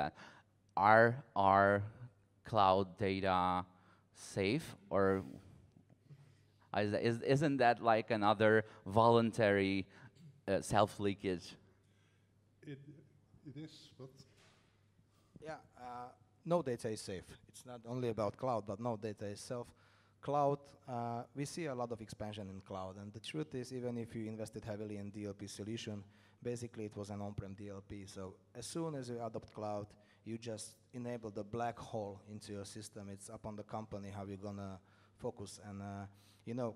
that. Are our cloud data safe, or isn't that like another voluntary self-leakage? It is, but... Yeah, no data is safe. It's not only about cloud, but no data is safe. Cloud, we see a lot of expansion in cloud, and the truth is, even if you invested heavily in DLP solution, basically it was an on-prem DLP. So as soon as you adopt cloud, you just enable the black hole into your system. It's up on the company how you're gonna focus. And you know,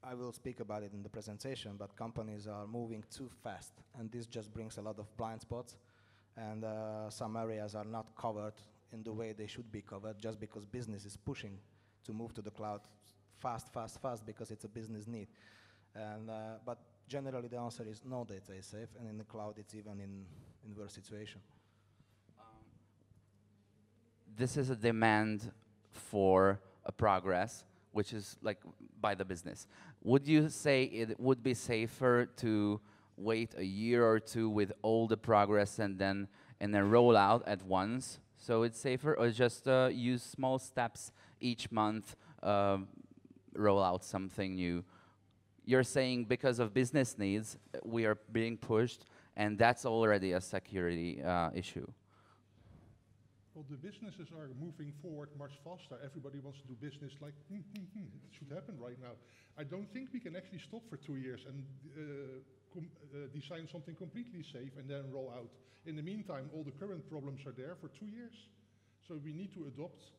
I will speak about it in the presentation, but companies are moving too fast, and this just brings a lot of blind spots, and some areas are not covered in the way they should be covered, just because business is pushing to move to the cloud fast, because it's a business need. And but generally the answer is no data is safe, and in the cloud it's even in worse situation. This is a demand for a progress, which is like by the business. Would you say it would be safer to wait a year or two with all the progress and then roll out at once, so it's safer, or just use small steps each month, roll out something new? You're saying because of business needs, we are being pushed, and that's already a security issue. Well, the businesses are moving forward much faster. Everybody wants to do business like, it should happen right now. I don't think we can actually stop for 2 years and design something completely safe and then roll out. In the meantime, all the current problems are there for 2 years. So we need to adopt.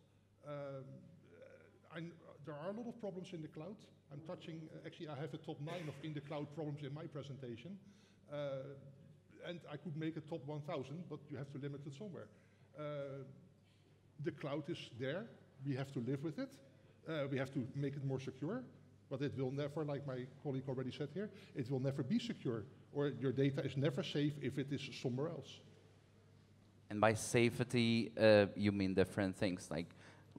There are a lot of problems in the cloud. I'm touching, actually I have a top 9 of in the cloud problems in my presentation. And I could make a top 1,000, but you have to limit it somewhere. The cloud is there, we have to live with it. We have to make it more secure, but it will never, like my colleague already said here, it will never be secure, or your data is never safe if it is somewhere else. And by safety, you mean different things,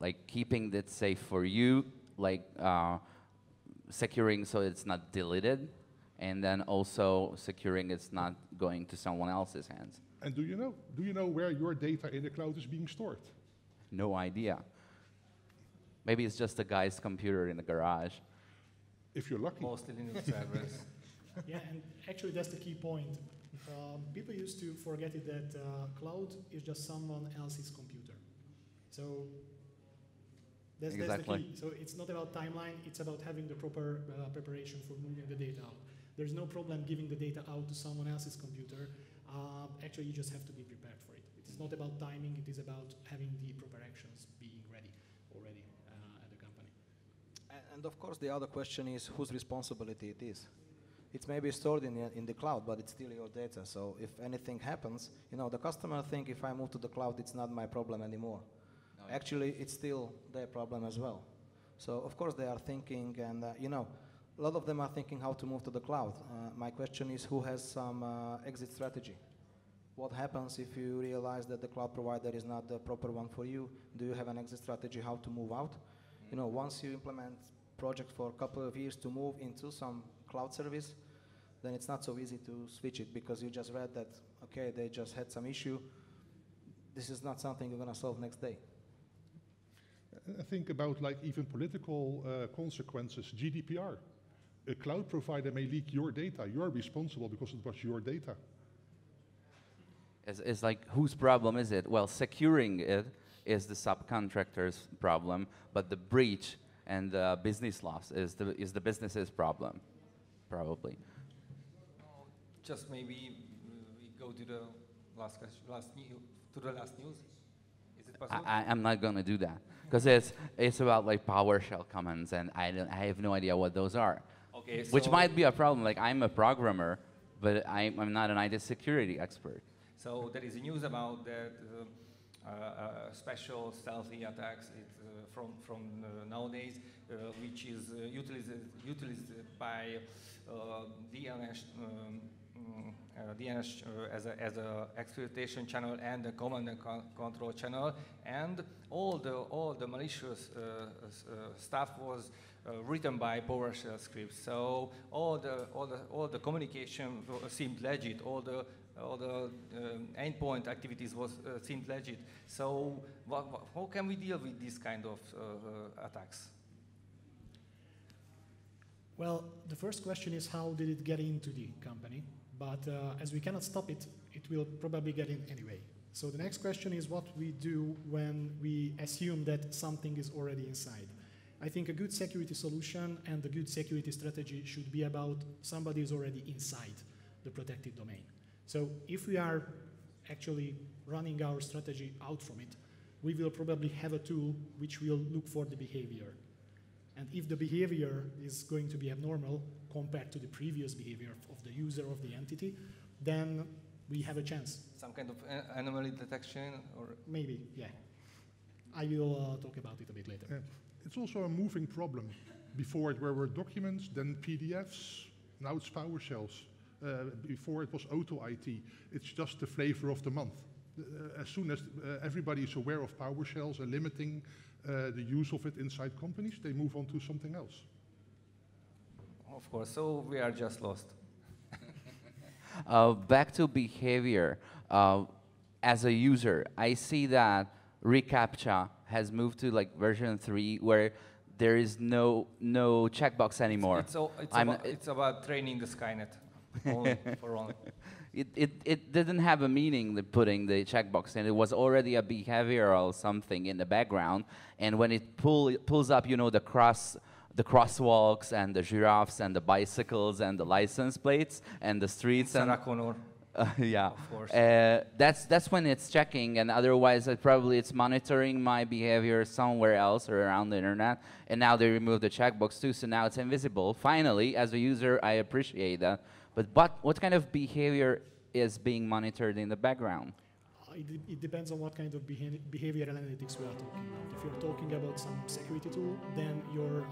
like keeping it safe for you, like securing so it's not deleted, and then also securing it's not going to someone else's hands. And do you know where your data in the cloud is being stored? No idea. Maybe it's just a guy's computer in the garage. If you're lucky. Mostly Linux servers. Yeah, and actually that's the key point. People used to forget it that cloud is just someone else's computer. So that's the key. So it's not about timeline, it's about having the proper preparation for moving the data out. There's no problem giving the data out to someone else's computer. Actually, you just have to be prepared for it. It's not about timing, it is about having the proper actions being ready already at the company. And of course, the other question is whose responsibility it is. It's maybe stored in the cloud, but it's still your data. So if anything happens, the customer think if I move to the cloud, it's not my problem anymore. No, actually, it's still their problem as well. So of course, they are thinking, and a lot of them are thinking how to move to the cloud. My question is, who has some exit strategy? What happens if you realize that the cloud provider is not the proper one for you? Do you have an exit strategy how to move out? Once you implement project for a couple of years to move into some cloud service, then it's not so easy to switch it because you just read that, okay, they just had some issue. This is not something you're going to solve next day. I think about like even political consequences, GDPR. A cloud provider may leak your data. You're responsible because it was your data. It's like, whose problem is it? Well, securing it is the subcontractor's problem, but the breach and the business loss is the business's problem, probably. Just maybe we go to the last news. Is it possible? I'm not going to do that because it's about like PowerShell commands, and I have no idea what those are. Okay, so which might be a problem. Like, I'm a programmer, but I'm not an IT security expert. So there is news about that special stealthy attacks from nowadays, which is utilized by DNS as a exploitation channel and a command and control channel, and all the malicious stuff was written by PowerShell scripts. So all the communication seemed legit. All the endpoint activities seemed legit. So how can we deal with these kind of attacks? Well, the first question is how did it get into the company? But as we cannot stop it, it will probably get in anyway. So the next question is what we do when we assume that something is already inside. I think a good security solution and a good security strategy should be about somebody is already inside the protected domain. So if we are actually running our strategy out from it, we will probably have a tool which will look for the behavior. And if the behavior is going to be abnormal compared to the previous behavior of the user of the entity, then we have a chance. Some kind of anomaly detection, or maybe, yeah. I will talk about it a bit later. It's also a moving problem. Before it were documents, then PDFs, now it's PowerShells. Before it was auto IT. It's just the flavor of the month. As soon as everybody is aware of PowerShells and limiting the use of it inside companies, they move on to something else. Of course, so we are just lost. Back to behavior. As a user, I see that reCAPTCHA has moved to like version 3 where there is no checkbox anymore. It's about training the Skynet. Only for only. It didn't have a meaning, putting the checkbox in. It was already a behavioral something in the background, and when it pulls up, you know, the crosswalks and the giraffes and the bicycles and the license plates and the streets and yeah, of course. That's when it's checking, and otherwise it's monitoring my behavior somewhere else or around the internet. And now they remove the checkbox too, so now it's invisible. Finally, as a user, I appreciate that. But what kind of behavior is being monitored in the background? It depends on what kind of behavioral analytics we are talking about. If you're talking about some security tool, then your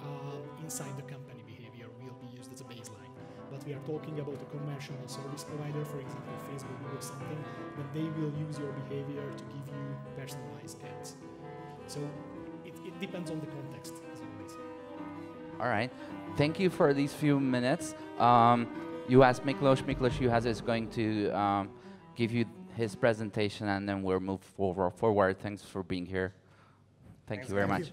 inside the company behavior will be used as a baseline. But we are talking about a commercial service provider, for example, Facebook or something, but they will use your behavior to give you personalized ads. So it depends on the context, as always. All right. Thank you for these few minutes. You asked Miklós. Juhász is going to give you his presentation, and then we'll move forward. Thanks for being here. Thank you very much.